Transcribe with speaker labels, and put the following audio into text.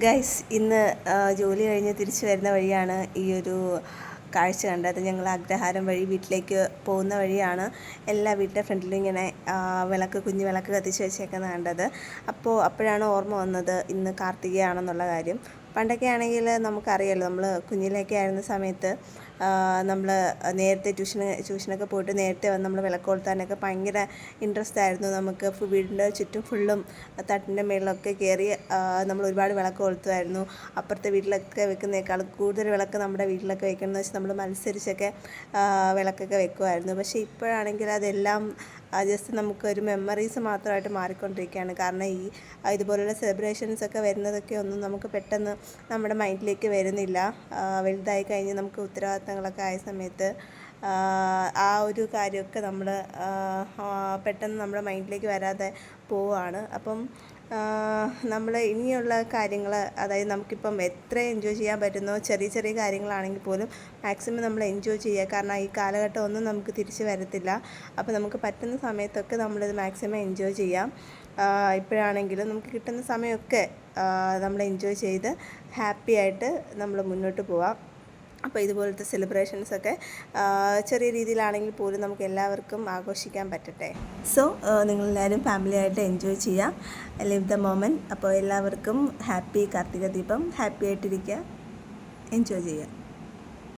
Speaker 1: Guys ഇന്ന് ജോലി കഴിഞ്ഞ് തിരിച്ചു വരുന്ന വഴിയാണ് ഈ ഒരു കാഴ്ച കണ്ടത്. ഞങ്ങൾ അഗ്രഹാരം വഴി വീട്ടിലേക്ക് പോകുന്ന വഴിയാണ് എല്ലാ വീട്ടിലെ ഫ്രണ്ടിലും ഇങ്ങനെ കുഞ്ഞു വിളക്ക് കത്തിച്ച് വെച്ചേക്കുന്നത് കണ്ടത്. അപ്പോഴാണ് ഓർമ്മ വന്നത് ഇന്ന് കാർത്തികയാണെന്നുള്ള കാര്യം. പണ്ടൊക്കെ ആണെങ്കിൽ നമുക്കറിയാമല്ലോ, നമ്മൾ കുഞ്ഞിലൊക്കെ ആയിരുന്ന സമയത്ത് നമ്മൾ നേരത്തെ ട്യൂഷനൊക്കെ പോയിട്ട് നേരത്തെ വന്ന് നമ്മൾ വിളക്ക് കൊളുത്താനൊക്കെ ഭയങ്കര ഇൻട്രസ്റ്റ് ആയിരുന്നു. നമുക്ക് വീടിൻ്റെ ചുറ്റും ഫുള്ളും തട്ടിൻ്റെ മേളിലൊക്കെ കയറി നമ്മൾ ഒരുപാട് വിളക്ക് കൊളുത്തുമായിരുന്നു. അപ്പുറത്തെ വീട്ടിലൊക്കെ വെക്കുന്നേക്കാൾ കൂടുതൽ വിളക്ക് നമ്മുടെ വീട്ടിലൊക്കെ വെക്കണമെന്ന് വെച്ചാൽ നമ്മൾ മത്സരിച്ചൊക്കെ വിളക്കൊക്കെ വെക്കുമായിരുന്നു. പക്ഷേ ഇപ്പോഴാണെങ്കിൽ അതെല്ലാം ജസ്റ്റ് നമുക്കൊരു മെമ്മറീസ് മാത്രമായിട്ട് മാറിക്കൊണ്ടിരിക്കുകയാണ്. കാരണം ഇതുപോലുള്ള സെലിബ്രേഷൻസൊക്കെ വരുന്നതൊക്കെ ഒന്നും നമുക്ക് പെട്ടെന്ന് നമ്മുടെ മൈൻഡിലേക്ക് വരുന്നില്ല. വലുതായി കഴിഞ്ഞ് നമുക്ക് ഉത്തരവാദിത്തങ്ങളൊക്കെ ആയ സമയത്ത് ആ ഒരു കാര്യമൊക്കെ നമ്മൾ പെട്ടെന്ന് നമ്മുടെ മൈൻഡിലേക്ക് വരാതെ പോവുകയാണ്. അപ്പം നമ്മൾ ഇനിയുള്ള കാര്യങ്ങൾ, അതായത് നമുക്കിപ്പം എത്ര എൻജോയ് ചെയ്യാൻ പറ്റുന്നോ ചെറിയ ചെറിയ കാര്യങ്ങളാണെങ്കിൽ പോലും മാക്സിമം നമ്മൾ എൻജോയ് ചെയ്യുക. കാരണം ഈ കാലഘട്ടം ഒന്നും നമുക്ക് തിരിച്ച് വരത്തില്ല. അപ്പോൾ നമുക്ക് പറ്റുന്ന സമയത്തൊക്കെ നമ്മളിത് മാക്സിമം എൻജോയ് ചെയ്യാം. ഇപ്പോഴാണെങ്കിലും നമുക്ക് കിട്ടുന്ന സമയമൊക്കെ നമ്മൾ എൻജോയ് ചെയ്ത് ഹാപ്പി ആയിട്ട് നമ്മൾ മുന്നോട്ട് പോവാം. അപ്പോൾ ഇതുപോലത്തെ സെലിബ്രേഷൻസൊക്കെ ചെറിയ രീതിയിലാണെങ്കിൽ പോലും നമുക്ക് എല്ലാവർക്കും ആഘോഷിക്കാൻ പറ്റട്ടെ. സോ നിങ്ങളെല്ലാവരും ഫാമിലിയായിട്ട് എൻജോയ് ചെയ്യാം, ലിവ് ദ മൊമെൻറ്റ്. അപ്പോൾ എല്ലാവർക്കും ഹാപ്പി കാർത്തിക ദീപം. ഹാപ്പി ആയിട്ടിരിക്കുക, എൻജോയ് ചെയ്യുക.